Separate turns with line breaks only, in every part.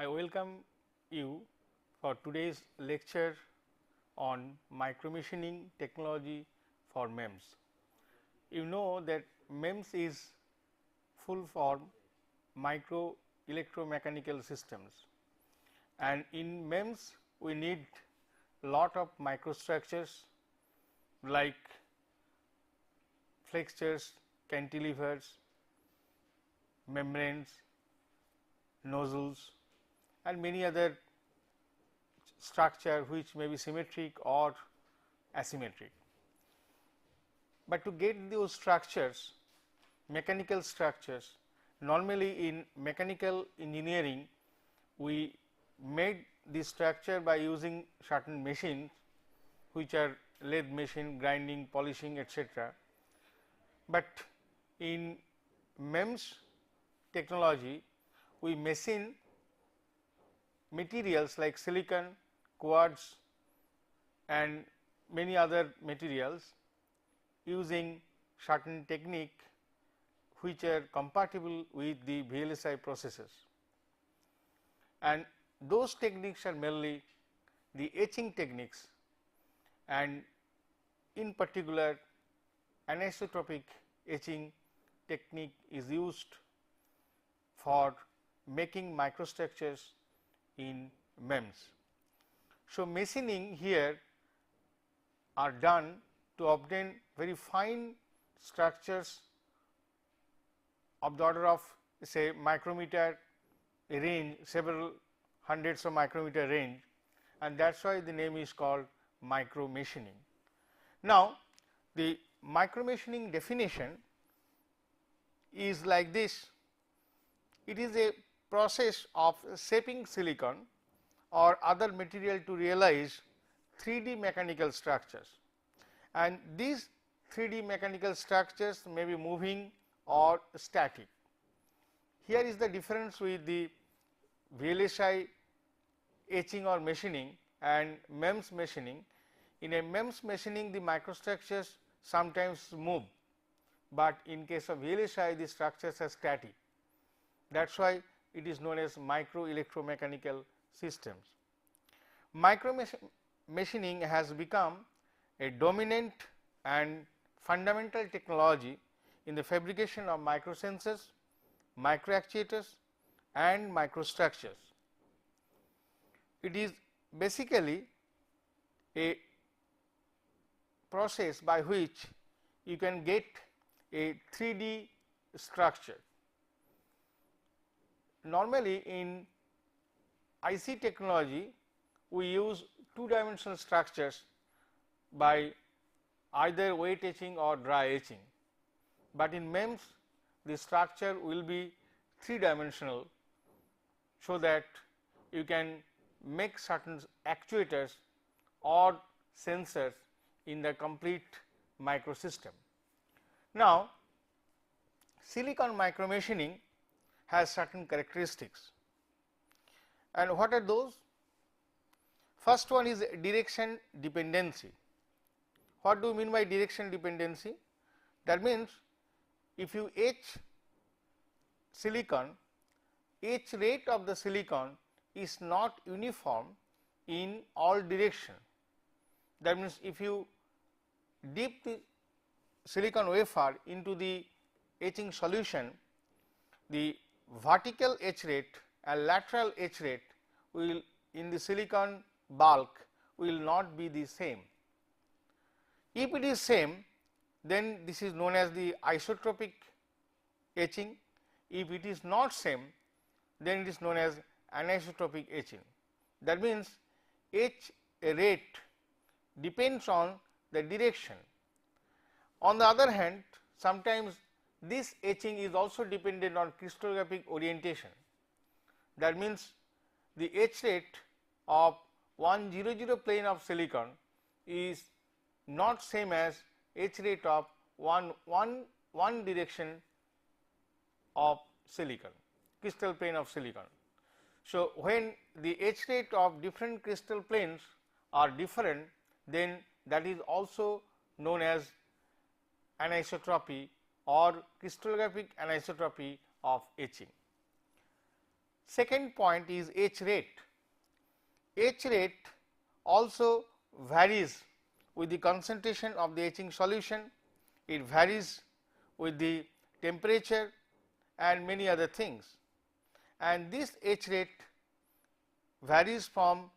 I welcome you for today's lecture on micromachining technology for MEMS. You know that MEMS is full form micro electromechanical systems, and in MEMS we need lot of microstructures like flexures, cantilevers, membranes, nozzles and many other structure which may be symmetric or asymmetric. But to get those structures, mechanical structures, normally in mechanical engineering we made this structure by using certain machines which are lathe machine, grinding, polishing, etc. But in MEMS technology we machine materials like silicon, quartz and many other materials using certain technique which are compatible with the VLSI processes, and those techniques are mainly the etching techniques, and in particular anisotropic etching technique is used for making microstructures in MEMS. So, machining here are done to obtain very fine structures of the order of say micrometer range, several hundreds of micrometer range, and that is why the name is called micromachining. Now, the micromachining definition is like this. It is a process of shaping silicon or other material to realize 3D mechanical structures, and these 3D mechanical structures may be moving or static. Here is the difference with the VLSI etching or machining and MEMS machining. In a MEMS machining the microstructures sometimes move, but in case of VLSI the structures are static. That is why it is known as micro electromechanical systems. Micromachining has become a dominant and fundamental technology in the fabrication of microsensors, microactuators and microstructures. It is basically a process by which you can get a 3D structure. Normally in IC technology we use two-dimensional structures by either wet etching or dry etching, but in MEMS the structure will be three-dimensional, so that you can make certain actuators or sensors in the complete microsystem. Now, silicon micromachining has certain characteristics, and what are those? First one is direction dependency. What do you mean by direction dependency? That means if you etch silicon, etch rate of the silicon is not uniform in all direction. That means if you dip the silicon wafer into the etching solution, the vertical etch rate and lateral etch rate will in the silicon bulk will not be the same. If it is same, then this is known as the isotropic etching. If it is not same, then it is known as anisotropic etching. That means etch rate depends on the direction. On the other hand, sometimes this etching is also dependent on crystallographic orientation. That means the etch rate of 100 plane of silicon is not same as etch rate of one direction of silicon, crystal plane of silicon. So, when the etch rate of different crystal planes are different, then that is also known as anisotropy or crystallographic anisotropy of etching. Second point is etch rate. Etch rate also varies with the concentration of the etching solution, it varies with the temperature and many other things, and this etch rate varies from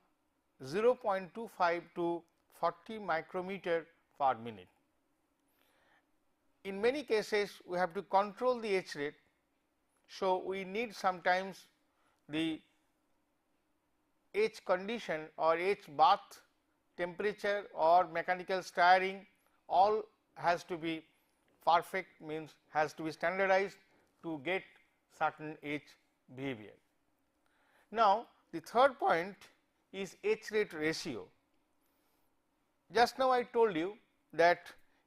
0.25 to 40 micrometer per minute. In many cases we have to control the etch rate, so we need sometimes the etch condition or etch bath temperature or mechanical stirring, all has to be perfect, means has to be standardized to get certain etch behavior. Now, the third point is etch rate ratio. Just now I told you that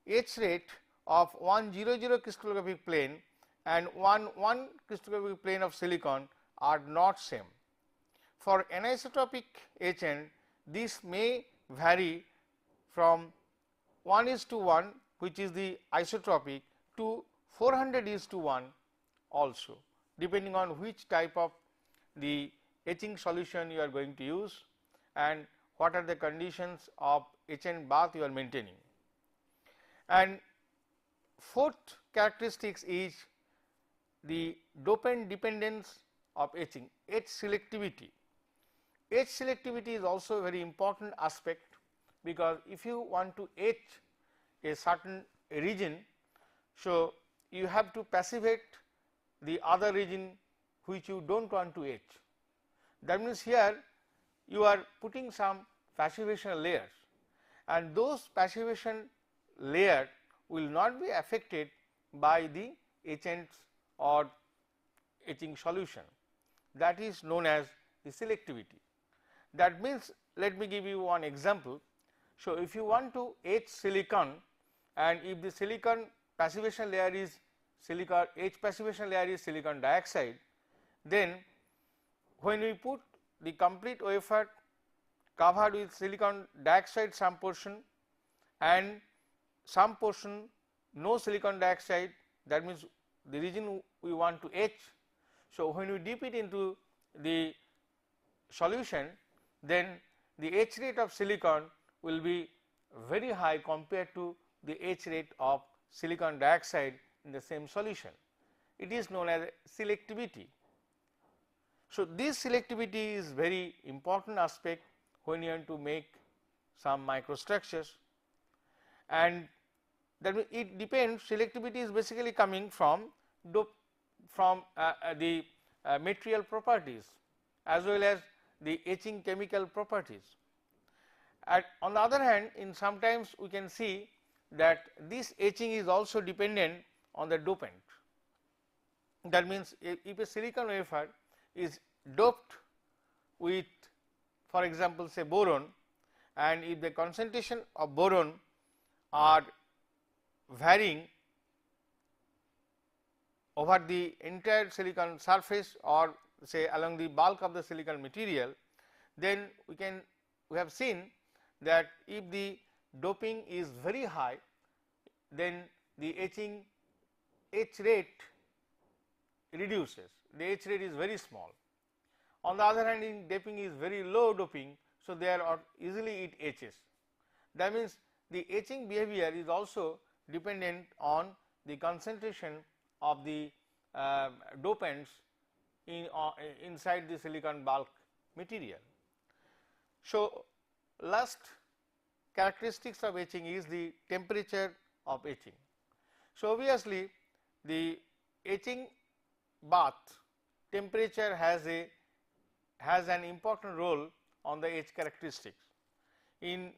etch rate of 100 crystallographic plane and 1 crystallographic plane of silicon are not same. For anisotropic etchant, this may vary from 1:1, which is the isotropic, to 400:1 also, depending on which type of the etching solution you are going to use and what are the conditions of etchant bath you are maintaining. And fourth characteristics is the dopant dependence of etching, etch selectivity. Etch selectivity is also a very important aspect, because if you want to etch a certain region, so you have to passivate the other region which you do not want to etch. That means here you are putting some passivation layers, and those passivation layer will not be affected by the etchants or etching solution. That is known as the selectivity. That means, let me give you one example. So, if you want to etch silicon, and if the silicon passivation layer is silicon, etch passivation layer is silicon dioxide, then when we put the complete wafer covered with silicon dioxide some portion and some portion no silicon dioxide, that means the region we want to etch. So, when we dip it into the solution, then the etch rate of silicon will be very high compared to the etch rate of silicon dioxide in the same solution. It is known as selectivity. So, this selectivity is very important aspect when you want to make some microstructures, and that means it depends, selectivity is basically coming from the material properties as well as the etching chemical properties. And on the other hand, in sometimes we can see that this etching is also dependent on the dopant. That means, if a silicon wafer is doped with, for example, say boron, and if the concentration of boron are varying over the entire silicon surface or say along the bulk of the silicon material, then we have seen that if the doping is very high, then the etch rate reduces, the etch rate is very small. On the other hand, in doping is very low doping, so there are easily it etches. That means, the etching behavior is also dependent on the concentration of the dopants inside the silicon bulk material. So, last characteristics of etching is the temperature of etching. So, obviously, the etching bath temperature has an important role on the etch characteristics. In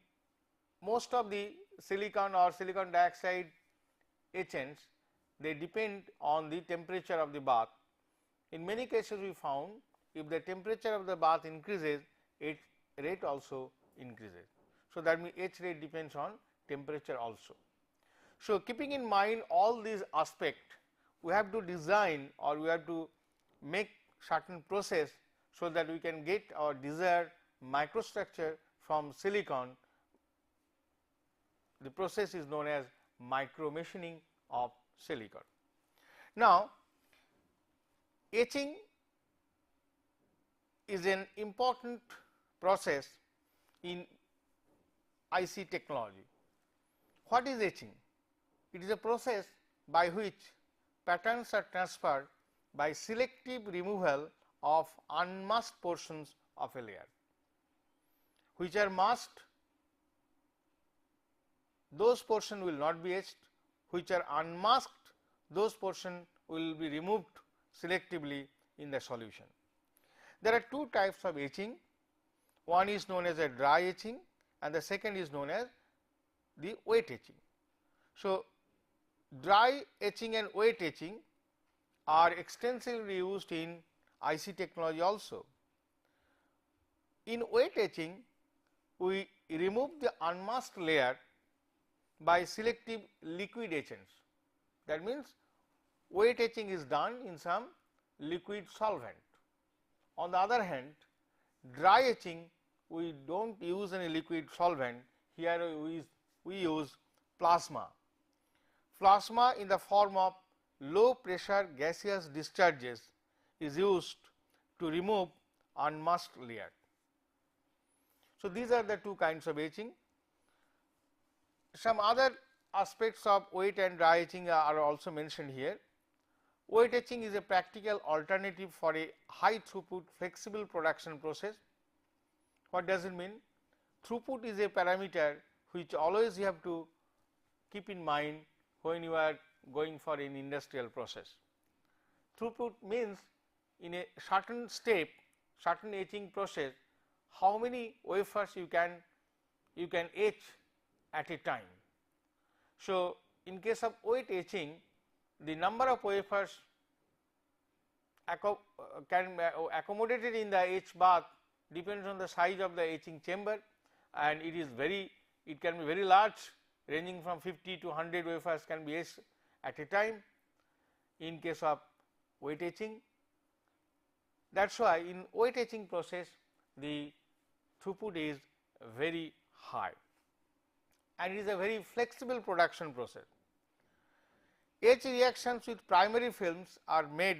most of the silicon or silicon dioxide etchants, they depend on the temperature of the bath. In many cases we found, if the temperature of the bath increases, etch rate also increases. So, that means etch rate depends on temperature also. So, keeping in mind all these aspects, we have to design or we have to make certain process, so that we can get our desired microstructure from silicon. The process is known as micromachining of silicon. Now, etching is an important process in IC technology. What is etching? It is a process by which patterns are transferred by selective removal of unmasked portions of a layer. Which are masked, those portions will not be etched, which are unmasked, those portions will be removed selectively in the solution. There are two types of etching, one is known as a dry etching and the second is known as the wet etching. So, dry etching and wet etching are extensively used in IC technology also. In wet etching, we remove the unmasked layer by selective liquid etchants. That means, wet etching is done in some liquid solvent. On the other hand, dry etching, we do not use any liquid solvent, here we use plasma. Plasma in the form of low pressure gaseous discharges is used to remove unmasked layer. So, these are the two kinds of etching. Some other aspects of wet and dry etching are also mentioned here. Wet etching is a practical alternative for a high throughput flexible production process. What does it mean? Throughput is a parameter which always you have to keep in mind when you are going for an industrial process. Throughput means in a certain step, certain etching process, how many wafers you can etch at a time. So, in case of wet etching, the number of wafers can be accommodated in the etch bath depends on the size of the etching chamber, and it can be very large, ranging from 50 to 100 wafers can be etched at a time in case of wet etching. That is why in wet etching process the throughput is very high and it is a very flexible production process. Etch reactions with primary films are made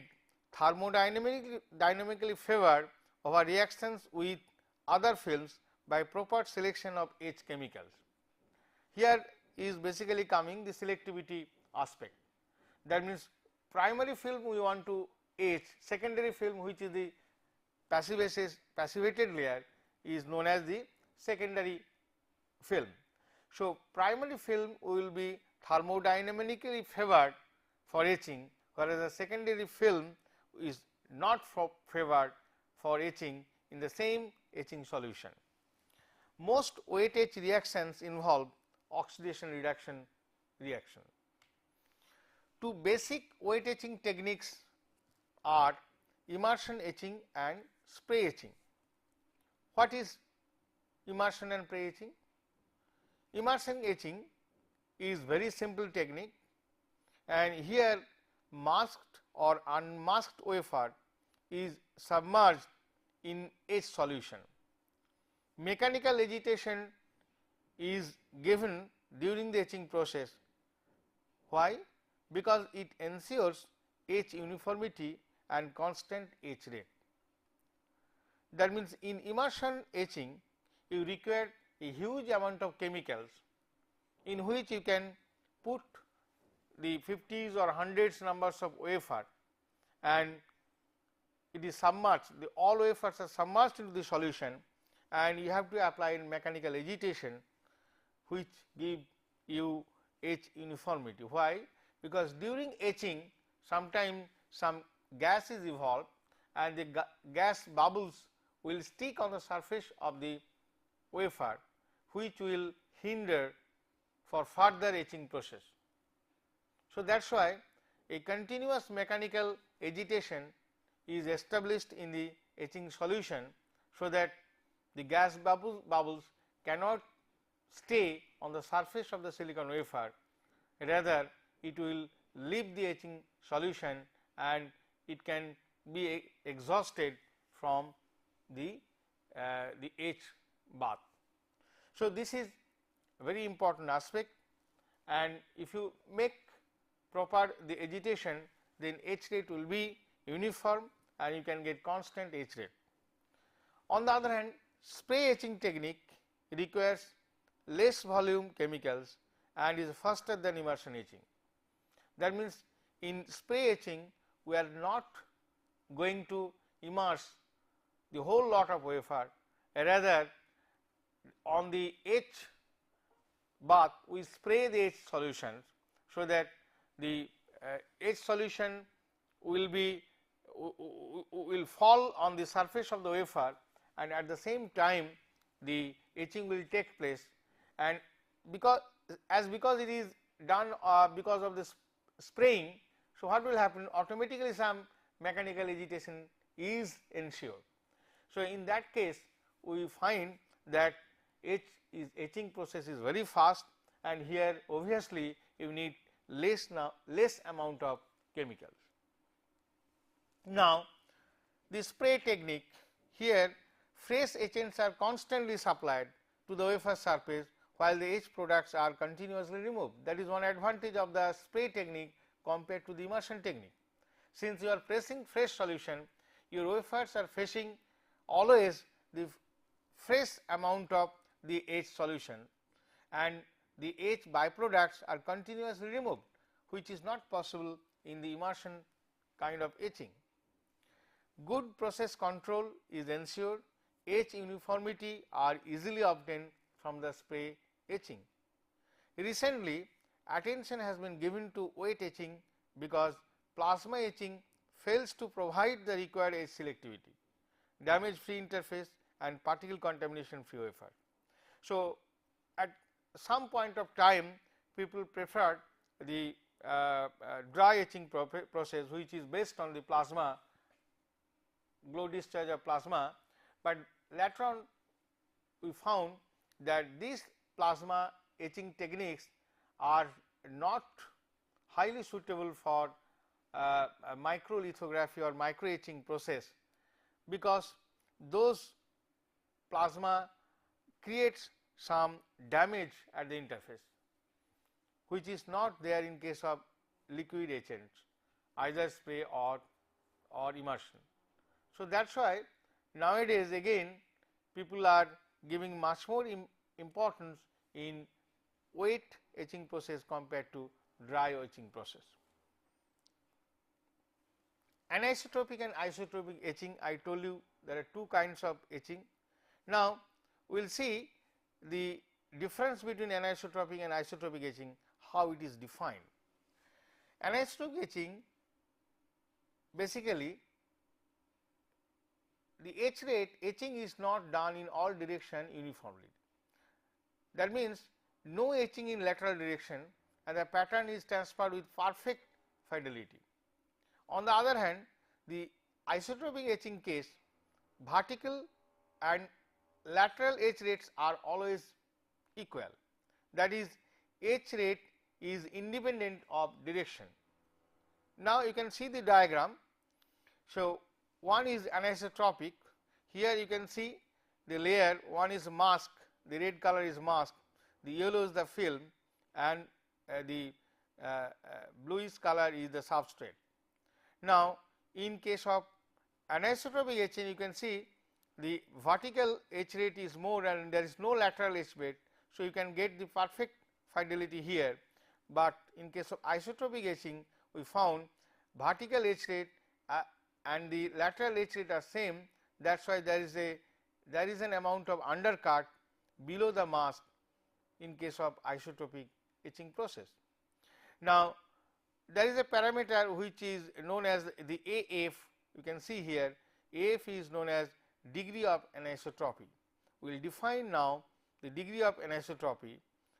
thermodynamically favored over reactions with other films by proper selection of etch chemicals. Here is basically coming the selectivity aspect. That means, primary film we want to etch, secondary film which is the passivated layer is known as the secondary film. So, primary film will be thermodynamically favored for etching, whereas the secondary film is not favored for etching in the same etching solution. Most wet etch reactions involve oxidation reduction reaction. Two basic wet etching techniques are immersion etching and spray etching. What is immersion and spray etching? Immersion etching is very simple technique, and here masked or unmasked wafer is submerged in etch solution. Mechanical agitation is given during the etching process. Why? Because it ensures etch uniformity and constant etch rate. That means, in immersion etching you require a huge amount of chemicals in which you can put the 50s or 100s numbers of wafer, and it is submerged, all wafers are submerged into the solution, and you have to apply mechanical agitation which give you etch uniformity. Why? Because during etching sometimes some gas is evolved and the gas bubbles will stick on the surface of the wafer, which will hinder for further etching process. So, that is why a continuous mechanical agitation is established in the etching solution, so that the gas bubbles cannot stay on the surface of the silicon wafer, rather it will leave the etching solution and it can be exhausted from the etch bath. So, this is a very important aspect, and if you make proper the agitation, then etch rate will be uniform and you can get constant etch rate. On the other hand, spray etching technique requires less volume chemicals and is faster than immersion etching. That means, in spray etching we are not going to immerse the whole lot of wafer, rather on the etch bath we spray the etch solutions, so that the etch solution will fall on the surface of the wafer, and at the same time the etching will take place. And because it is done because of this spraying, so what will happen, automatically some mechanical agitation is ensured. So in that case we find that etching process is very fast, and here obviously you need less amount of chemicals. Now the spray technique, here fresh etchants are constantly supplied to the wafer surface while the etched products are continuously removed. That is one advantage of the spray technique compared to the immersion technique. Since you are pressing fresh solution, your wafers are facing always the fresh amount of the etched solution, and the etched byproducts are continuously removed, which is not possible in the immersion kind of etching. Good process control is ensured. Etch uniformity are easily obtained from the spray etching. Recently, attention has been given to wet etching because plasma etching fails to provide the required etch selectivity, damage free interface and particle contamination free wafer. So, at some point of time people preferred the dry etching process, which is based on the plasma, glow discharge of plasma, but later on we found that these plasma etching techniques are not highly suitable for micro lithography or micro etching process, because those plasma creates some damage at the interface, which is not there in case of liquid etchants, either spray or immersion. So that is why nowadays again people are giving much more importance in wet etching process compared to dry etching process. Anisotropic and isotropic etching, I told you there are two kinds of etching. Now we will see the difference between anisotropic and isotropic etching, how it is defined. Anisotropic etching, basically the etching is not done in all direction uniformly. That means no etching in lateral direction, and the pattern is transferred with perfect fidelity. On the other hand, the isotropic etching case, vertical and lateral etch rates are always equal, that is etch rate is independent of direction. Now you can see the diagram. So one is anisotropic, here you can see the layer, one is mask, the red color is mask, the yellow is the film, and the bluish color is the substrate. Now in case of anisotropic etching, you can see the vertical etch rate is more and there is no lateral etch bed. So you can get the perfect fidelity here, but in case of isotropic etching we found vertical etch rate and the lateral etch rate are same. That is why there is an amount of undercut below the mask in case of isotropic etching process. Now there is a parameter which is known as the AF, you can see here AF is known as degree of anisotropy. We will define now the degree of anisotropy,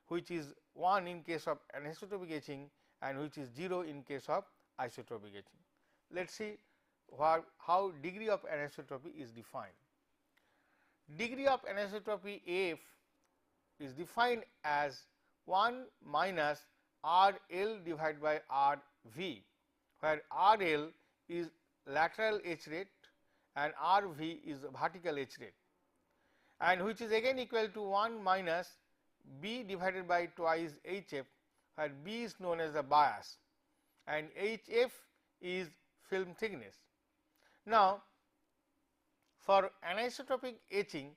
which is 1 in case of anisotropic etching and which is 0 in case of isotropic etching. Let us see how degree of anisotropy is defined. Degree of anisotropy AF is defined as 1 minus RL divided by RV, where RL is lateral etch rate and RV is vertical etch rate, and which is again equal to 1 minus B divided by twice HF, where B is known as the bias and HF is film thickness. Now For anisotropic etching,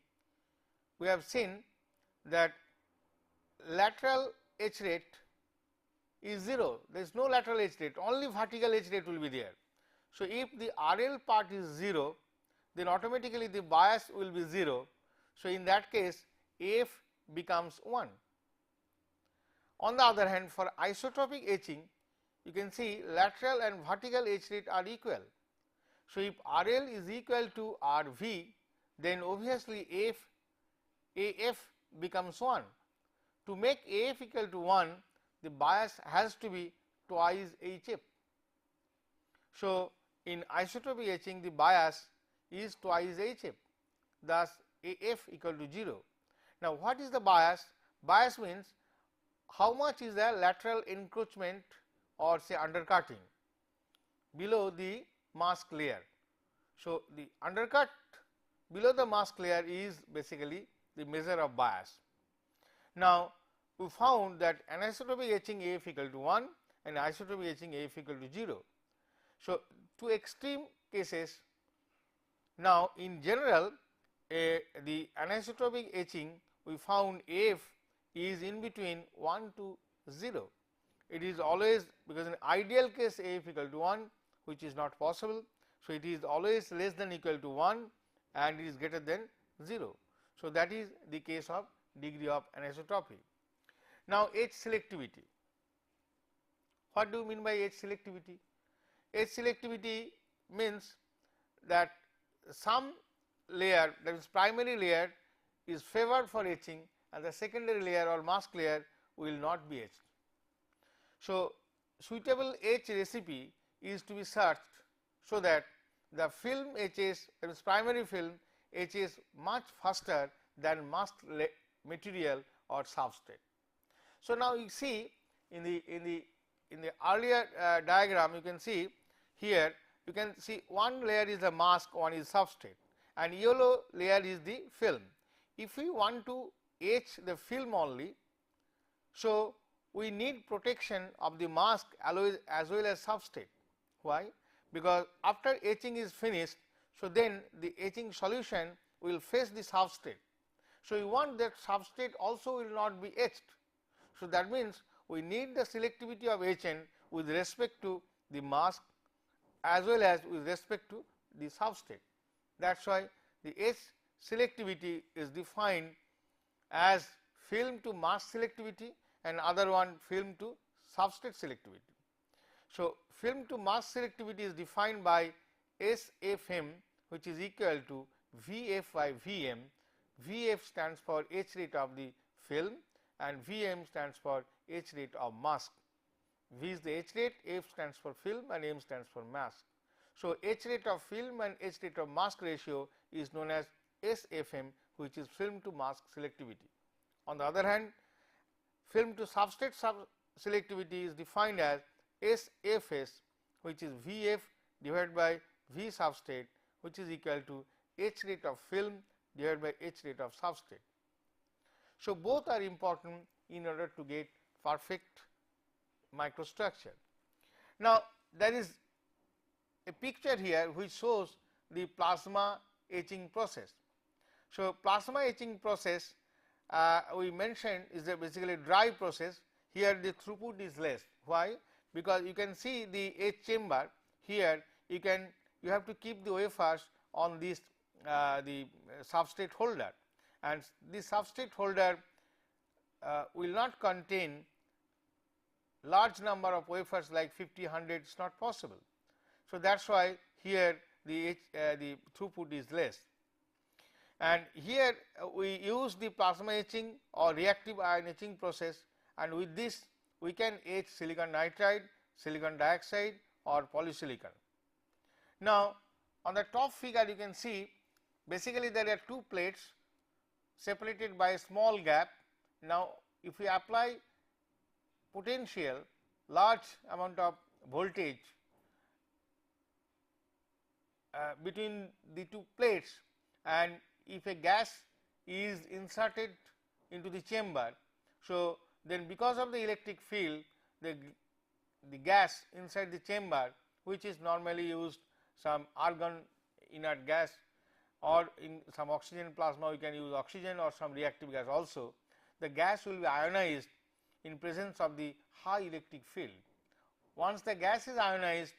we have seen that lateral etch rate is 0, there is no lateral etch rate, only vertical etch rate will be there. So, if the RL part is 0, then automatically the bias will be 0. So, in that case AF becomes 1. On the other hand, for isotropic etching, you can see lateral and vertical etch rate are equal. So, if RL is equal to RV, then obviously AF becomes 1. To make AF equal to 1, the bias has to be twice HF. So, in isotropic etching, the bias is twice HF, thus AF equal to 0. Now, what is the bias? Bias means how much is the lateral encroachment or say undercutting below the mask layer. So, the undercut below the mask layer is basically the measure of bias. Now, we found that anisotropic etching AF equal to 1 and isotropic etching AF equal to 0. So, to extreme cases, now in general the anisotropic etching we found AF is in between 1 to 0. It is always, because in ideal case AF equal to 1, which is not possible. So, it is always less than equal to 1 and it is greater than 0. So, that is the case of degree of anisotropy. Now, etch selectivity. What do you mean by etch selectivity? Etch selectivity means that some layer, that is primary layer, is favored for etching and the secondary layer or mask layer will not be etched. So, suitable etch recipe is to be searched so that the film etches, that is primary film etches much faster than masked material or substrate. So, now you see in the earlier diagram, you can see here, you can see one layer is a mask, one is substrate, and yellow layer is the film. If we want to etch the film only, so we need protection of the mask as well as substrate. Why? Because after etching is finished, so then the etching solution will face the substrate. So, we want that substrate also will not be etched. So, that means we need the selectivity of etchant with respect to the mask as well as with respect to the substrate. That is why the etch selectivity is defined as film to mask selectivity and other one film to substrate selectivity. So, film to mask selectivity is defined by SFM, which is equal to VF by VM. VF stands for etch rate of the film and VM stands for etch rate of mask. V is the etch rate, F stands for film and M stands for mask. So, etch rate of film and etch rate of mask ratio is known as SFM, which is film to mask selectivity. On the other hand, film to substrate selectivity is defined as SFS, which is VF divided by V substrate, which is equal to etch rate of film divided by etch rate of substrate. So, both are important in order to get perfect microstructure. Now, there is a picture here which shows the plasma etching process. So, plasma etching process we mentioned is a basically dry process. Here the throughput is less. Why? Because you can see the etch chamber here, you have to keep the wafers on this the substrate holder, and this substrate holder will not contain large number of wafers like 50, 100, it is not possible. So, that is why here the throughput is less, and here we use the plasma etching or reactive ion etching process, and with this we can etch silicon nitride, silicon dioxide or polysilicon. Now, on the top figure you can see basically there are two plates separated by a small gap. Now, if we apply potential large amount of voltage between the two plates, and if a gas is inserted into the chamber, so then because of the electric field the gas inside the chamber, which is normally used some argon inert gas or in some oxygen plasma we can use oxygen or some reactive gas also, the gas will be ionized in presence of the high electric field. Once the gas is ionized,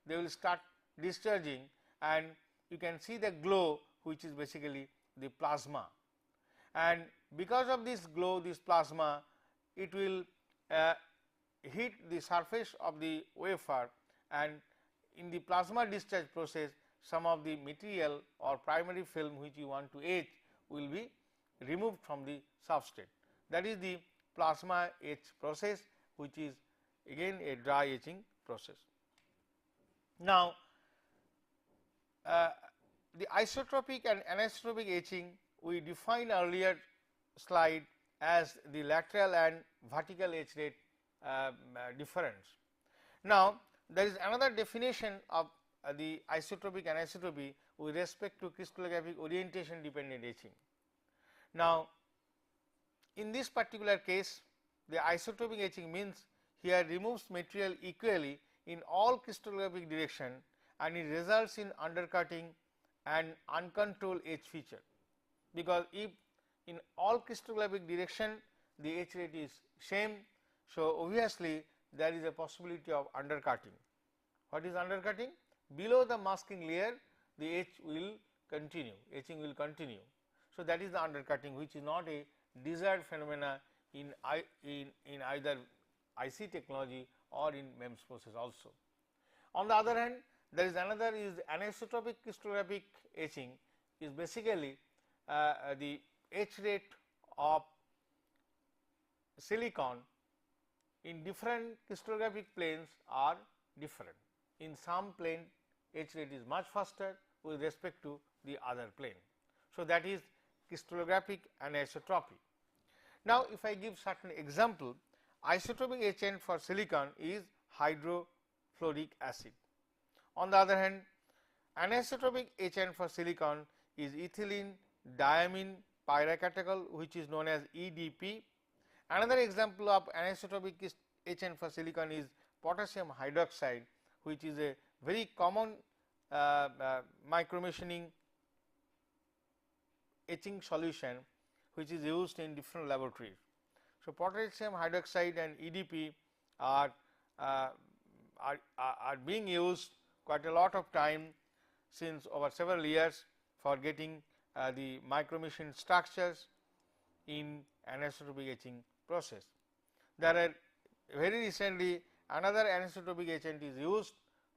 they will start discharging and you can see the glow, which is basically the plasma, and because of this glow, this plasma, it will hit the surface of the wafer, and in the plasma discharge process some of the material or primary film which you want to etch will be removed from the substrate. That is the plasma etch process, which is again a dry etching process. Now, the isotropic and anisotropic etching we defined earlier slide as the lateral and vertical etch rate difference. Now, there is another definition of the isotropic and anisotropy with respect to crystallographic orientation dependent etching. Now, in this particular case, the isotropic etching means here removes material equally in all crystallographic direction and it results in undercutting and uncontrolled etch feature, because if in all crystallographic direction the etch rate is same, so obviously there is a possibility of undercutting. What is undercutting? Below the masking layer the etch will continue, etching will continue. So, that is the undercutting, which is not a desired phenomena in either IC technology or in MEMS process also. On the other hand, there is another is anisotropic crystallographic etching is basically the etch rate of silicon in different crystallographic planes are different. In some plane etch rate is much faster with respect to the other plane. So, that is crystallographic anisotropy. Now, if I give certain example, isotropic etchant for silicon is hydrofluoric acid. On the other hand, anisotropic etchant for silicon is ethylene diamine pyracatechol, which is known as EDP. Another example of anisotropic etchant for silicon is potassium hydroxide, which is a very common micromachining etching solution which is used in different laboratories. So, potassium hydroxide and EDP are being used quite a lot of time since over several years for getting the micromachined structures in anisotropic etching process. There are very recently another anisotropic etchant is used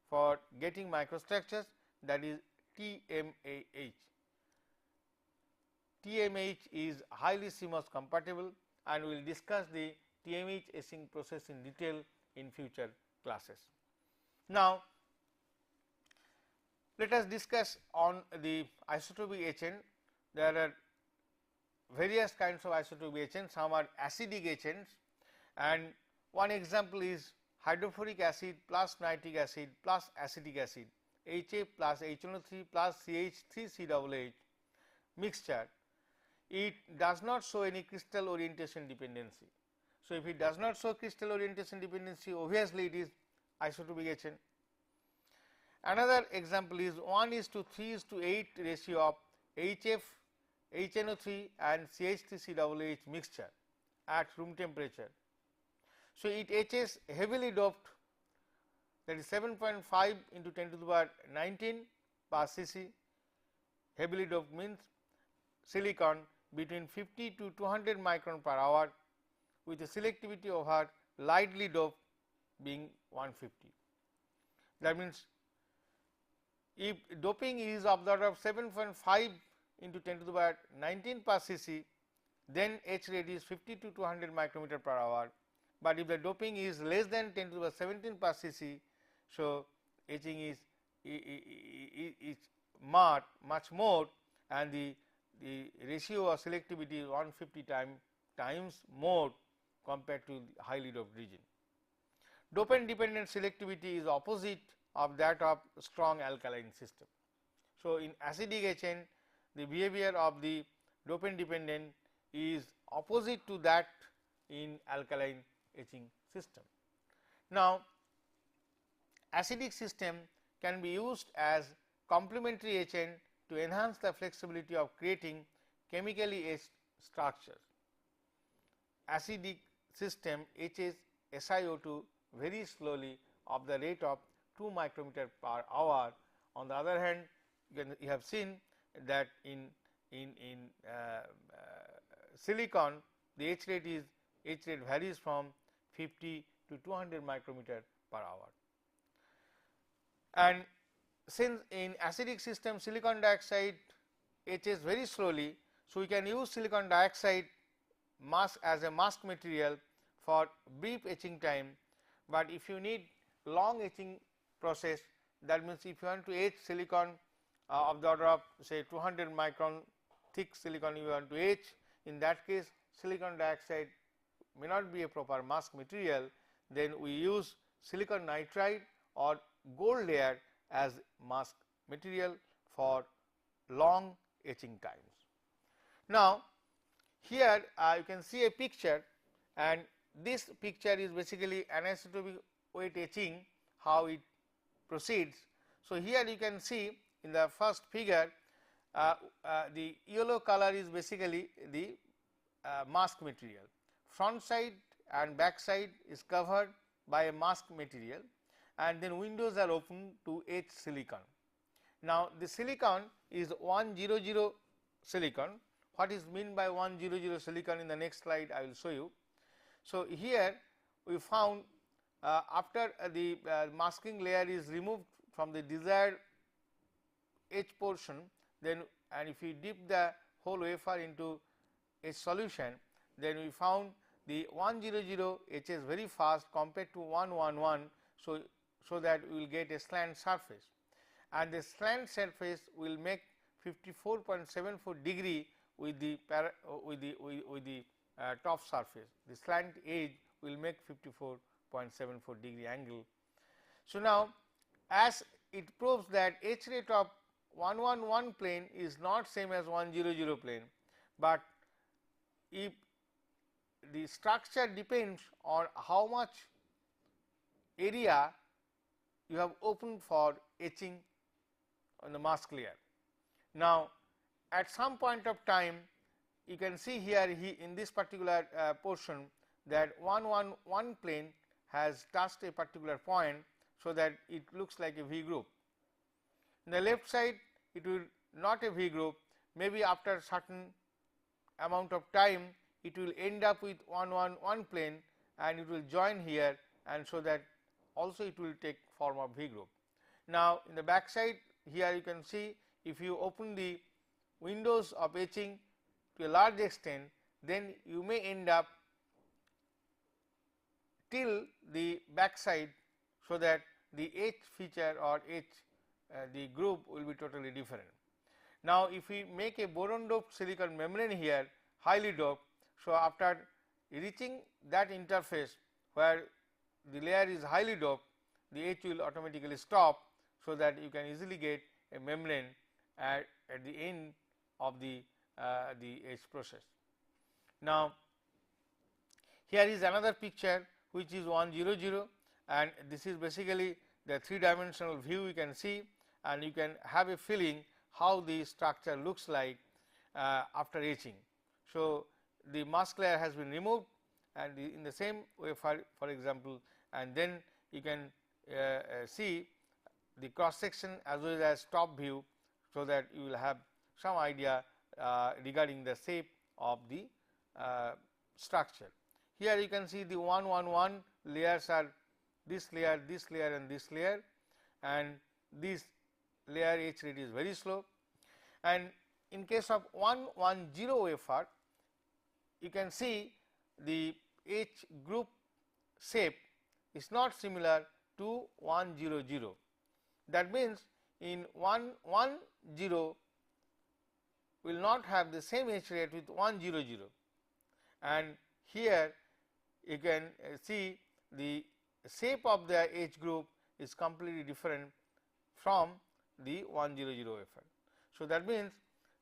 for getting microstructures, that is TMAH. TMAH is highly CMOS compatible, and we will discuss the TMAH etching process in detail in future classes. Now, let us discuss on the isotropic etchant. There are various kinds of isotropic etchants, some are acidic etchants, and one example is hydrofluoric acid plus nitric acid plus acetic acid, HF plus HNO3 plus CH3COOH mixture. It does not show any crystal orientation dependency. So, if it does not show crystal orientation dependency, obviously it is isotropic etchant. Another example is 1:3:8 ratio of HF, HNO3 and CH3COOH mixture at room temperature. So, it etches heavily doped, that is 7.5 into 10 to the power 19 per cc. Heavily doped means silicon between 50 to 200 micron per hour with a selectivity over lightly doped being 150. That means, if doping is of the order of 7.5 into 10 to the power 19 per cc, then etch rate is 50 to 200 micrometer per hour, but if the doping is less than 10 to the power 17 per cc, so etching is much more, and the ratio of selectivity is 150 times more compared to the highly doped region. Dopant dependent selectivity is opposite of that of strong alkaline system. So, in acidic etchant the behavior of the dopant dependent is opposite to that in alkaline etching system. Now, acidic system can be used as complementary etchant to enhance the flexibility of creating chemically etched structures. Acidic system etches SiO2 very slowly of the rate of 2 micrometer per hour. On the other hand, you have seen that in silicon the etch rate varies from 50 to 200 micrometer per hour. And since in acidic system silicon dioxide etches very slowly, so we can use silicon dioxide mask as a mask material for brief etching time, but if you need long etching process, that means if you want to etch silicon of the order of say 200 micron thick silicon you want to etch, in that case silicon dioxide may not be a proper mask material, then we use silicon nitride or gold layer as mask material for long etching times. Now, here you can see a picture, and this picture is basically anisotropic wet etching, how it proceeds. So, here you can see in the first figure the yellow color is basically the mask material. Front side and back side is covered by a mask material, and then windows are open to etch silicon. Now, the silicon is 100 silicon. What is meant by 100 silicon in the next slide I will show you. So, here we found after the masking layer is removed from the desired etch portion, then and if we dip the whole wafer into a solution, then we found the 100 etches very fast compared to 111. So that we will get a slant surface, and the slant surface will make 54.74 degree with the top surface. The slant edge will make 54.74 degree angle. So, now as it proves that etch rate of 111 plane is not same as 100 plane, but if the structure depends on how much area you have opened for etching on the mask layer. Now, at some point of time you can see here in this particular portion that 111 plane has touched a particular point, so that it looks like a V group. In the left side it will not a V group, maybe after certain amount of time it will end up with 111 plane and it will join here, and so that also it will take form of V group. Now, in the back side here you can see, if you open the windows of etching to a large extent, then you may end up till the back side, so that the etch feature or etch the group will be totally different. Now, if we make a boron doped silicon membrane here highly doped, so after reaching that interface where the layer is highly doped, the etch will automatically stop, so that you can easily get a membrane at the end of the etch process. Now, here is another picture which is 100, and this is basically the 3-dimensional view you can see, and you can have a feeling how the structure looks like after etching. So, the mask layer has been removed, and in the same way for example, and then you can see the cross section as well as top view, so that you will have some idea regarding the shape of the structure. Here you can see the 111 layers are this layer and this layer, and this layer etch rate is very slow. And in case of 110 wafer, you can see the etch group shape is not similar to 100. That means, in 110 will not have the same etch rate with 100, and here you can see the shape of the etch group is completely different from the 100 wafer. So, that means,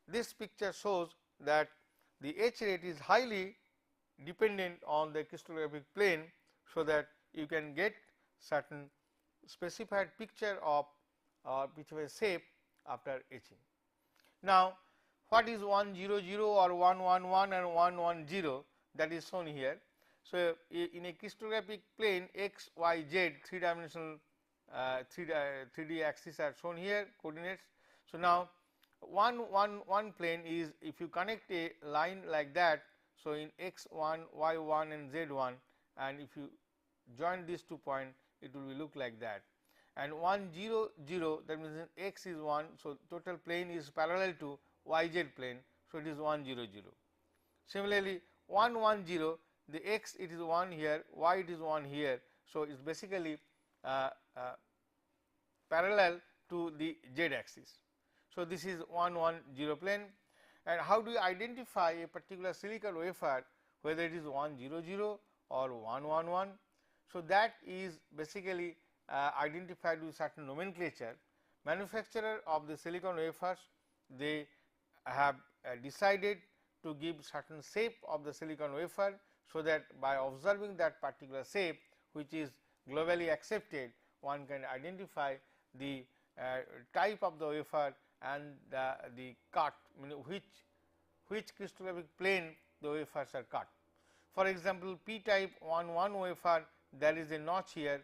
this picture shows that the etch rate is highly dependent on the crystallographic plane, so that you can get certain specified picture of which way shape after etching. Now, what is 1 0 0 or 1 1 1 and 1 1 0, that is shown here. So, in a crystallographic plane x, y, z 3 dimensional 3D axis are shown here, coordinates. So, now 1 plane is, if you connect a line like that, so in x 1, y 1 and z 1, and if you join these 2 points, it will look like that. And 1 0 0, that means x is 1, so total plane is parallel to y z plane, so it is 1 0 0. Similarly, 1 1 0, the x it is 1 here, y it is 1 here, so it is basically parallel to the z axis. So, this is 1 1 0 plane. And how do you identify a particular silicon wafer, whether it is 1 0 0 or 1 1 1? So, that is basically identified with certain nomenclature. Manufacturer of the silicon wafers, they have decided to give certain shape of the silicon wafer, so that by observing that particular shape, which is globally accepted, one can identify the type of the wafer and the cut, meaning which crystallographic plane the wafers are cut. For example, p type 1 1 wafer, there is a notch here.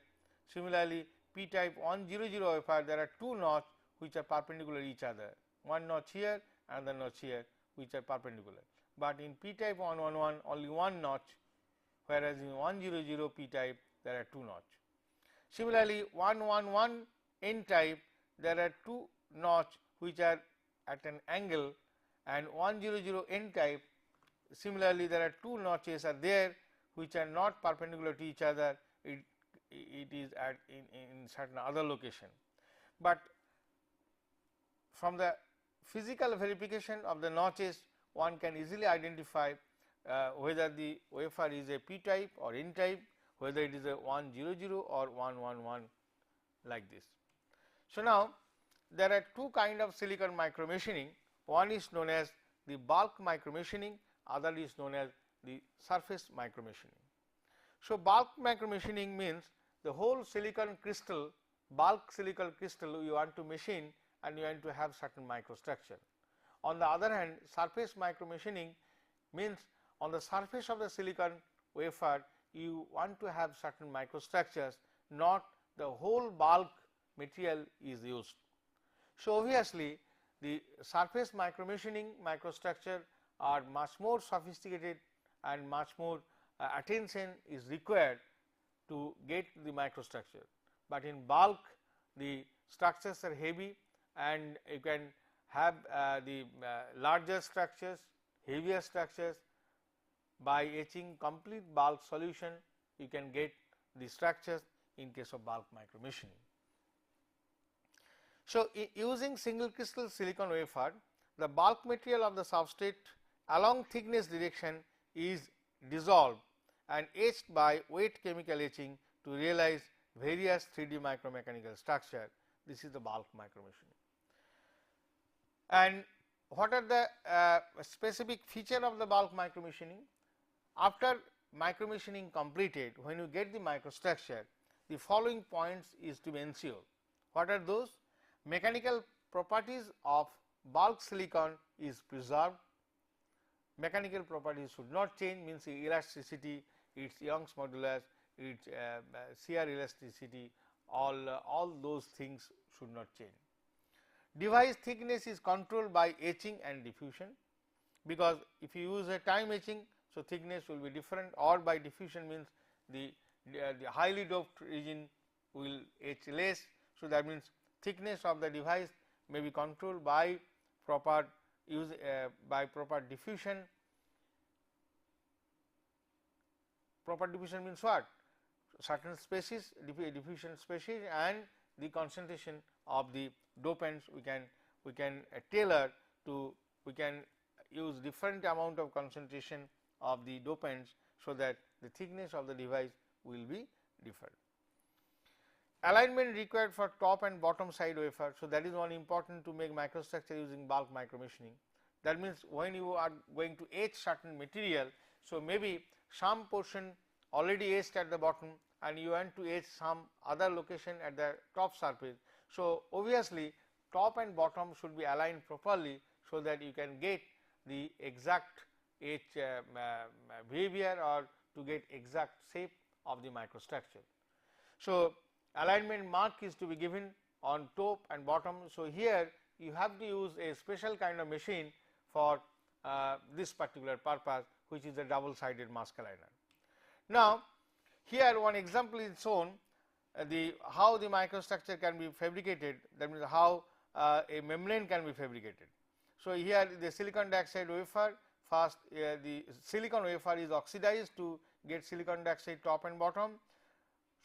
Similarly, p type 1 0 0 wafer, there are 2 notch which are perpendicular each other, one notch here and the notch here, which are perpendicular. But in p type 1 1 1, only one notch, whereas in 1 0 0 p type there are 2 notch. Similarly, 1 1 1 n type, there are 2 notch which are at an angle, and 1 0 0 n type, similarly there are 2 notches are there which are not perpendicular to each other, it is at in certain other location. But from the physical verification of the notches, one can easily identify whether the wafer is a p type or n type, whether it is a 1 0 0 or 1 1 1, like this. So, now there are 2 kind of silicon micromachining. One is known as the bulk micromachining, other is known as the surface micromachining. So, bulk micromachining means the whole silicon crystal, bulk silicon crystal you want to machine, and you want to have certain microstructure. On the other hand, surface micromachining means on the surface of the silicon wafer you want to have certain microstructures, not the whole bulk material is used. So, obviously, the surface micromachining microstructure are much more sophisticated and much more attention is required to get the microstructure, but in bulk the structures are heavy and you can have the larger structures, heavier structures. By etching complete bulk solution, you can get the structures in case of bulk micromachining. So, using single crystal silicon wafer, the bulk material of the substrate along thickness direction is dissolved and etched by wet chemical etching to realize various 3D micromechanical structure. This is the bulk micromachining. And what are the specific feature of the bulk micromachining? After micromachining completed, when you get the microstructure, the following points is to be ensured. What are those? Mechanical properties of bulk silicon is preserved. Mechanical properties should not change, means elasticity, its Young's modulus, its shear elasticity, all those things should not change. Device thickness is controlled by etching and diffusion, because if you use a time etching, so thickness will be different, or by diffusion means the highly doped region will etch less. So, that means thickness of the device may be controlled by proper diffusion. Proper diffusion means what? Certain species, diffusion species, and the concentration of the dopants we can tailor to, we can use different amount of concentration of the dopants, so that the thickness of the device will be different. Alignment required for top and bottom side wafer. So, that is one important to make microstructure using bulk micromachining. That means, when you are going to etch certain material, so maybe some portion already etched at the bottom and you want to etch some other location at the top surface. So, obviously, top and bottom should be aligned properly, so that you can get the exact etch behavior or to get exact shape of the microstructure. So, alignment mark is to be given on top and bottom. So, here you have to use a special kind of machine for this particular purpose, which is a double sided mask aligner. Now, here one example is shown how the microstructure can be fabricated, that means how a membrane can be fabricated. So, here the silicon dioxide wafer, first the silicon wafer is oxidized to get silicon dioxide top and bottom.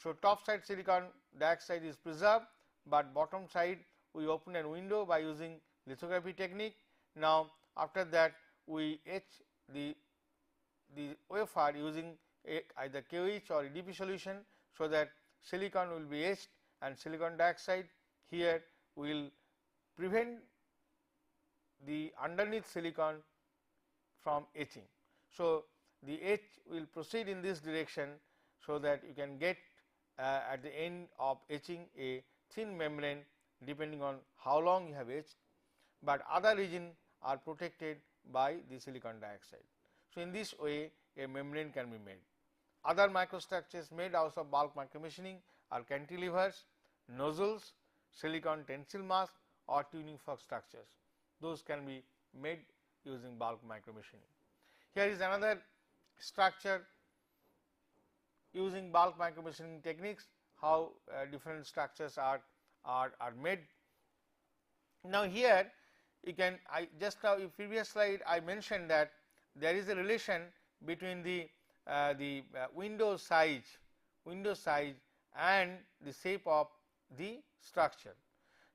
So, top side silicon dioxide is preserved, but bottom side we open a window by using lithography technique. Now, after that we etch the wafer using either KOH or EDP solution, so that silicon will be etched and silicon dioxide here will prevent the underneath silicon from etching. So, the etch will proceed in this direction, so that you can get at the end of etching a thin membrane depending on how long you have etched, but other region are protected by the silicon dioxide. So, in this way a membrane can be made. Other microstructures made out of bulk micromachining are cantilevers, nozzles, silicon tensile mask or tuning fork structures. Those can be made using bulk micromachining. Here is another structure using bulk micromachining techniques, how different structures are made. Now, here you can just now in previous slide I mentioned that there is a relation between the window size and the shape of the structure.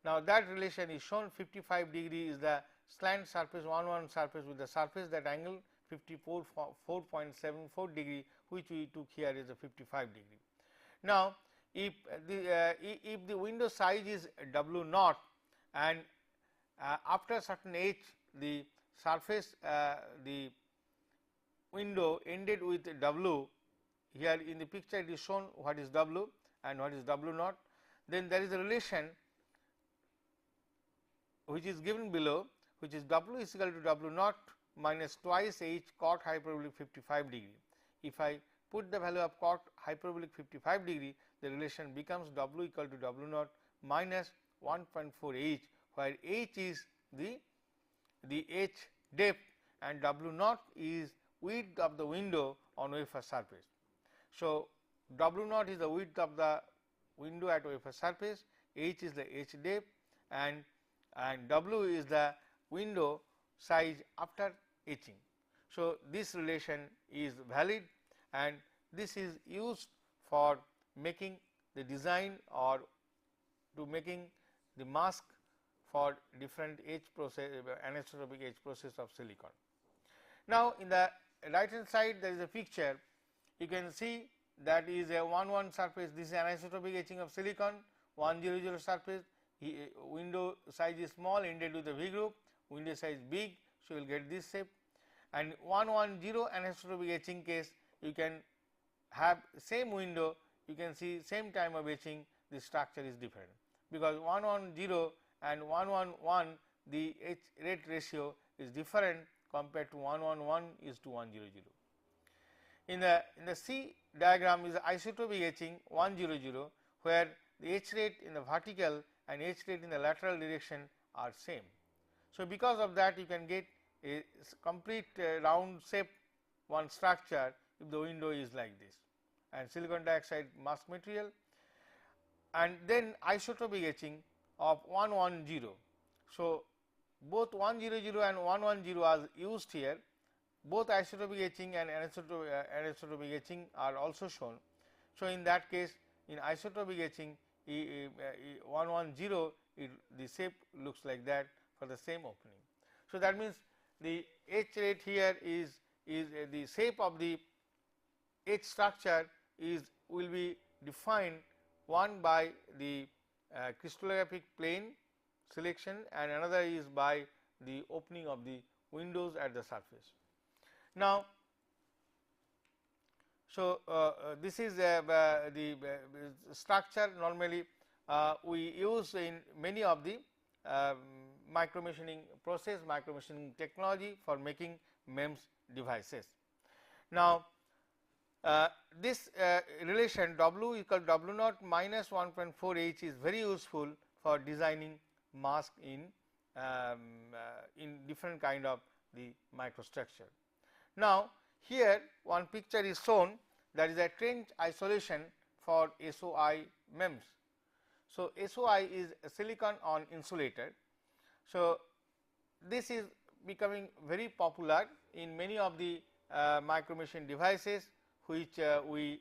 Now, that relation is shown. 55 degree is the slant surface 1 surface with the surface that angle 4.74 degree, which we took here is a 55 degree. Now, if the window size is W naught and after certain h the surface the window ended with W, here in the picture it is shown what is W and what is W naught, then there is a relation which is given below, which is W is equal to W naught minus twice h cot hyperbolic 55 degree. If I put the value of cot hyperbolic 55 degree, the relation becomes W equal to W naught minus 1.4 h, where h is the h depth and W naught is width of the window on wafer surface. So, W naught is the width of the window at wafer surface, h is the h depth and W is the window size after etching. So, this relation is valid and this is used for making the design or to making the mask for different etch process, anisotropic etch process of silicon. Now, in the right hand side there is a picture, you can see that is a 1 surface, this is anisotropic etching of silicon, 100 surface, window size is small ended with a V group, window size big, so you will get this shape, and 110 anisotropic etching case you can have same window, you can see same time of etching, the structure is different, because 110 and 111 the etch rate ratio is different compared to 111 is to 100. In the C diagram is isotropic etching 100, where the etch rate in the vertical and etch rate in the lateral direction are same. So, because of that you can get a complete round shape one structure if the window is like this, and silicon dioxide mask material, and then isotropic etching of 110. So, both 100 and 110 are used here, both isotropic etching and anisotropic etching are also shown. So, in that case in isotropic etching 110 the shape looks like that for the same opening. So, that means the etch rate here is the shape of the etch structure will be defined one by the crystallographic plane selection and another is by the opening of the windows at the surface. Now, so this is the structure normally we use in many of the micromachining process, micromachining technology for making MEMS devices. Now, this relation W equal W naught minus 1.4 H is very useful for designing mask in different kind of the microstructure. Now, here one picture is shown, that is a trench isolation for SOI MEMS. So, SOI is silicon on insulator. So, this is becoming very popular in many of the micromachine devices, which we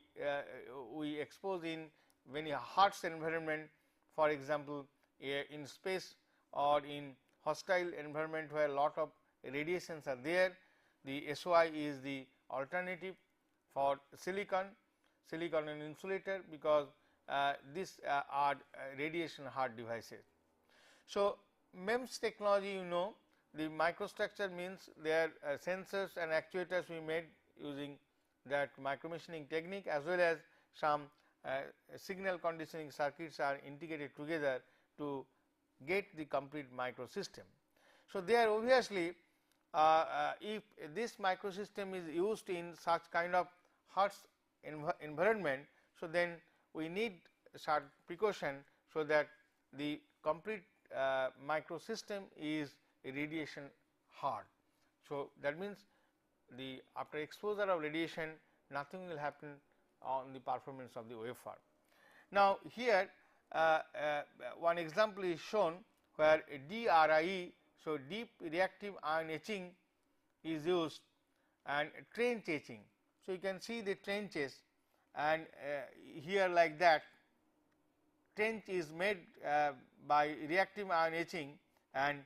expose in very harsh environment, for example, in space or in hostile environment where lot of radiations are there. The SOI is the alternative for silicon and insulator, because these are radiation hard devices. So, MEMS technology, you know, the microstructure means their sensors and actuators we made using that micromachining technique, as well as some signal conditioning circuits are integrated together to get the complete microsystem. So, there obviously if this microsystem is used in such kind of harsh environment, so then we need certain precaution, so that the complete microsystem is radiation hard. So, that means the after exposure of radiation, nothing will happen on the performance of the wafer. Now, here one example is shown where DRIE, so deep reactive ion etching is used, and trench etching. So, you can see the trenches, and here like that trench is made by reactive ion etching, and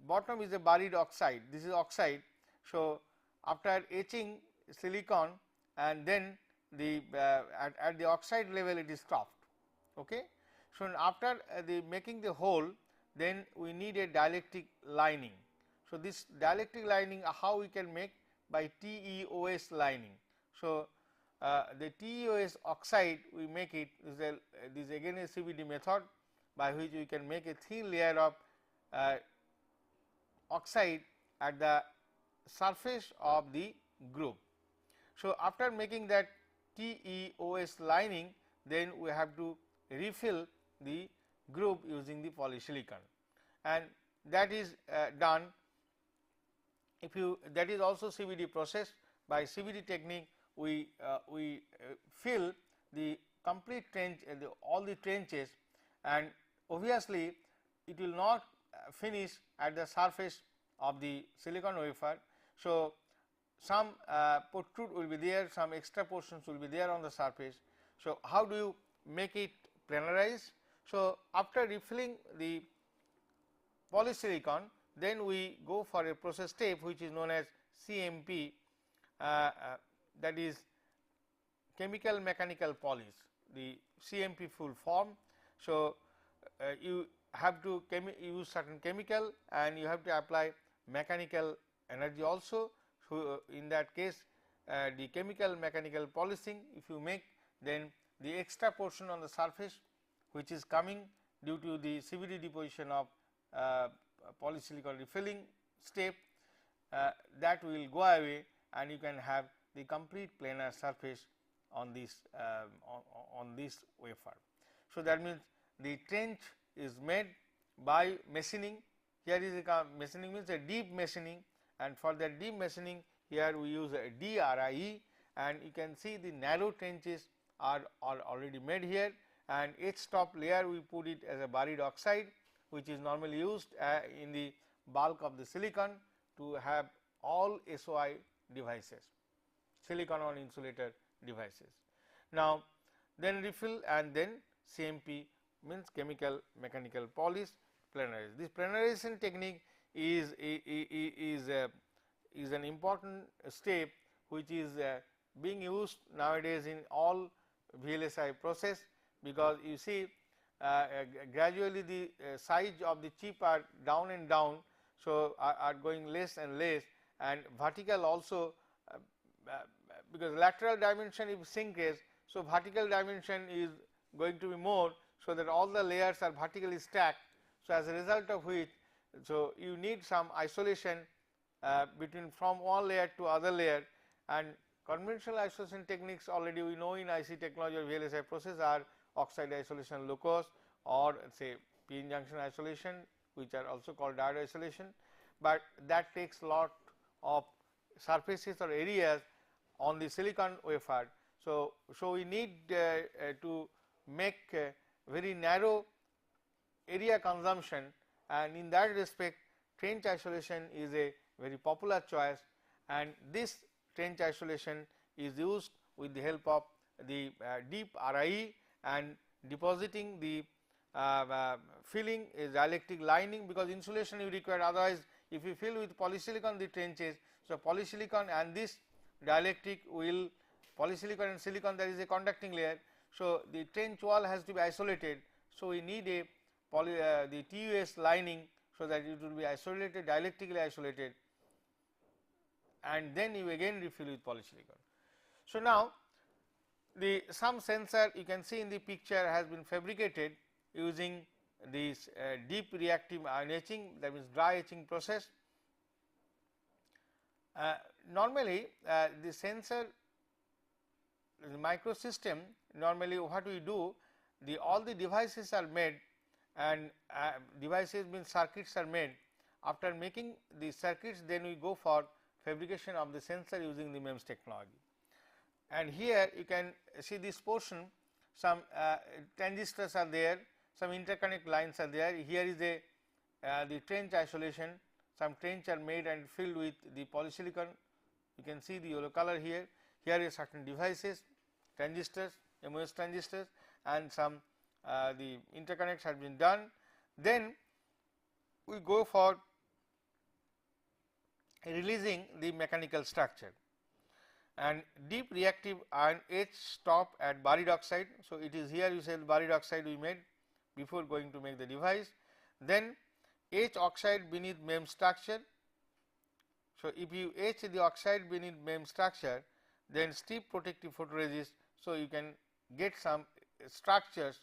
bottom is a buried oxide, this is oxide. So, after etching silicon, and then the at the oxide level it is stopped. Okay. So, after the making the hole, then we need a dielectric lining. So, this dielectric lining how we can make? By TEOS lining. So, the TEOS oxide we make it, this again is CVD method, by which we can make a thin layer of oxide at the surface of the groove. So, after making that TEOS lining, then we have to refill the groove using the polysilicon, and that is done. If you, that is also CVD process. By CVD technique, we fill the complete trench, all the trenches, and obviously it will not finish at the surface of the silicon wafer. So, some protrude will be there, some extra portions will be there on the surface. So, how do you make it planarize? So, after refilling the polysilicon, then we go for a process step which is known as CMP, that is chemical mechanical polish, the CMP full form. So, you have to use certain chemical, and you have to apply mechanical energy also. So, in that case the chemical mechanical polishing if you make, then the extra portion on the surface which is coming due to the CVD deposition of polysilicon refilling step, that will go away, and you can have the complete planar surface on this on this wafer. So, that means the trench is made by machining. Here is a machining means a deep machining, and for that deep machining here we use a DRIE, and you can see the narrow trenches are already made here, and each top layer we put it as a buried oxide, which is normally used in the bulk of the silicon to have all SOI devices, silicon on insulator devices. Now, then refill, and then CMP means chemical mechanical polish planarization. This planarization technique is an important step which is being used nowadays in all VLSI process, because you see gradually the size of the chip are down and down. So, are going less and less, and vertical also because lateral dimension if shrinkage. So, vertical dimension is going to be more, so that all the layers are vertically stacked. So, as a result of which So, you need some isolation between from one layer to other layer, and conventional isolation techniques already we know in IC technology or VLSI process are oxide isolation low cost or say p-n junction isolation, which are also called diode isolation, but that takes lot of surfaces or areas on the silicon wafer. So, we need to make very narrow area consumption, and in that respect trench isolation is a very popular choice, and this trench isolation is used with the help of the deep RIE and depositing the filling is dielectric lining, because insulation you require, otherwise if you fill with polysilicon the trenches. So, polysilicon and this dielectric will polysilicon and silicon, there is a conducting layer. So, the trench wall has to be isolated. So, we need a the TUS lining, so that it will be isolated, dielectrically isolated, and then you again refill with polysilicon. So, now the some sensor you can see in the picture has been fabricated using this deep reactive ion etching, that means dry etching process. Normally the sensor, the microsystem, normally what we do, all the devices are made, and devices means circuits are made. After making the circuits, then we go for fabrication of the sensor using the MEMS technology. And here you can see this portion, some transistors are there, some interconnect lines are there. Here is a the trench isolation, some trench are made and filled with the polysilicon. You can see the yellow color here. Here is certain devices, transistors, MOS transistors, and some the interconnects have been done. Then we go for releasing the mechanical structure, and deep reactive ion etch stop at buried oxide. So, it is here you said buried oxide we made before going to make the device. Then etch oxide beneath MEMS structure. So, if you etch the oxide beneath MEMS structure, then strip protective photoresist. So, you can get some structures,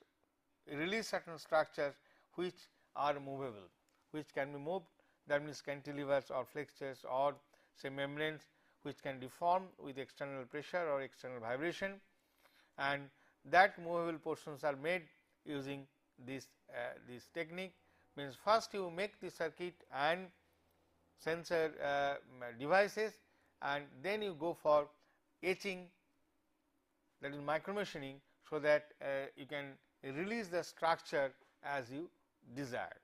release certain structures which are movable, which can be moved, that means cantilevers or flexures or say membranes which can deform with external pressure or external vibration, and that movable portions are made using this technique. Means first you make the circuit and sensor devices, and then you go for etching, that is micromachining, so that you can release the structure as you desire.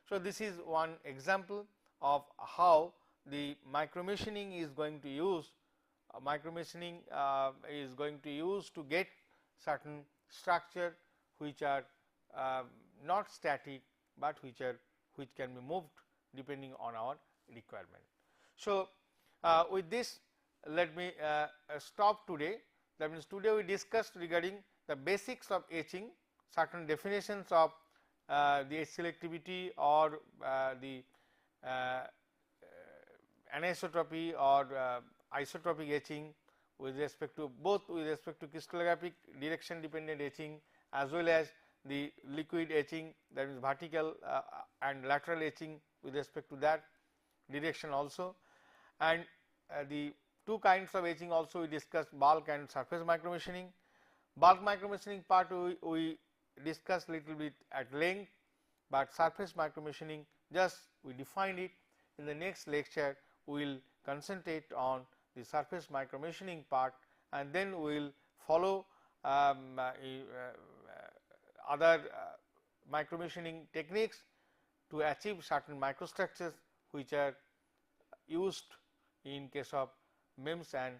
So, this is one example of how the micromachining is going to use to get certain structure which are not static, but which can be moved depending on our requirement. So, with this let me stop today. That means today we discussed regarding the basics of etching, certain definitions of the etch selectivity or the anisotropy or isotropic etching with respect to both with respect to crystallographic direction dependent etching as well as the liquid etching, that is vertical and lateral etching with respect to that direction also, and the two kinds of etching also we discussed, bulk and surface micromachining. Bulk micromachining part we discussed little bit at length, but surface micromachining just we defined it. In the next lecture we will concentrate on the surface micromachining part, and then we will follow other micromachining techniques to achieve certain microstructures which are used in case of MEMS and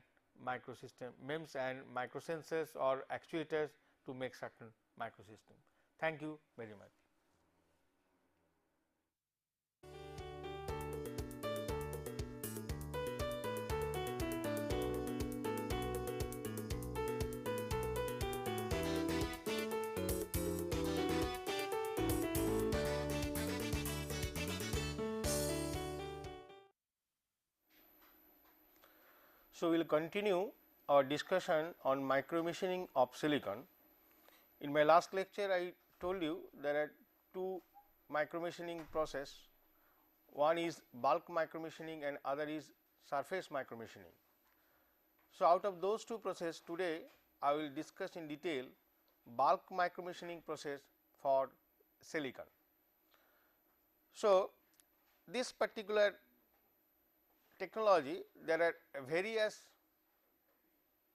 microsystem, MEMS and microsensors or actuators to make certain microsystem. Thank you very much. So, we will continue our discussion on micromachining of silicon. In my last lecture I told you there are two micromachining process. one is bulk micromachining and other is surface micromachining. So, out of those two processes today I will discuss in detail bulk micromachining process for silicon. So, this particular technology, there are various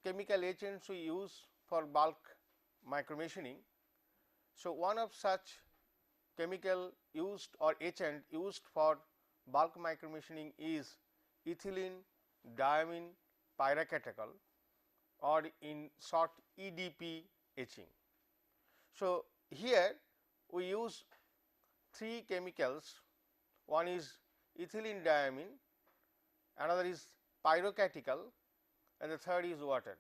chemical agents we use for bulk micromachining. So, one of such chemical used or agent used for bulk micromachining is ethylene diamine pyracatechol or in short EDP etching. So, here we use three chemicals, one is ethylene diamine, another is pyracatechol and the third is water.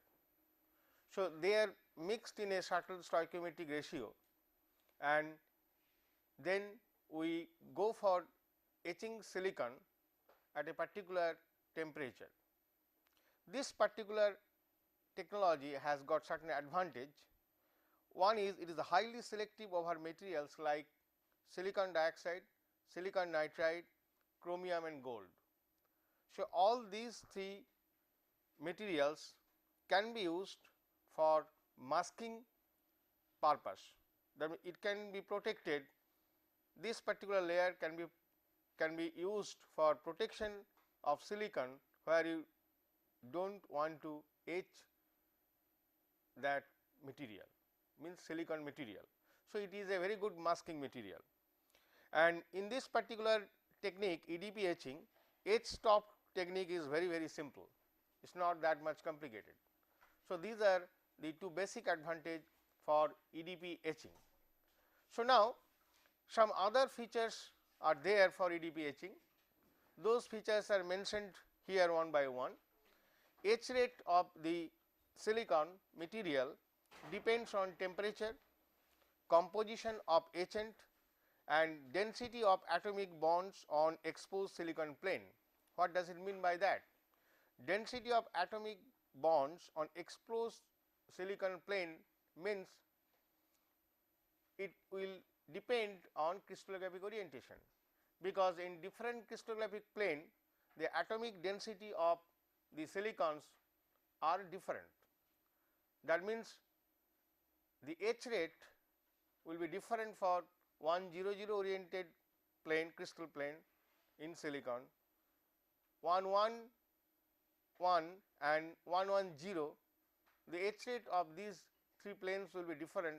So, they are mixed in a certain stoichiometric ratio and then we go for etching silicon at a particular temperature. This particular technology has got certain advantage. One is it is highly selective over materials like silicon dioxide, silicon nitride, chromium and gold. So, all these three materials can be used for masking purpose, that means it can be protected. This particular layer can be used for protection of silicon where you do not want to etch that material, means silicon material. So, it is a very good masking material, and in this particular technique EDP etching, etch stop technique is very simple, it is not that much complicated. So, these are the two basic advantage for EDP etching. So, now some other features are there for EDP etching, those features are mentioned here one by one. Etch rate of the silicon material depends on temperature, composition of etchant and density of atomic bonds on exposed silicon plane. What does it mean by that? Density of atomic bonds on exposed silicon plane means it will depend on crystallographic orientation, because in different crystallographic plane the atomic density of the silicons are different. That means the etch rate will be different for 100 oriented plane, crystal plane in silicon, 111 and 110, the etch rate of these three planes will be different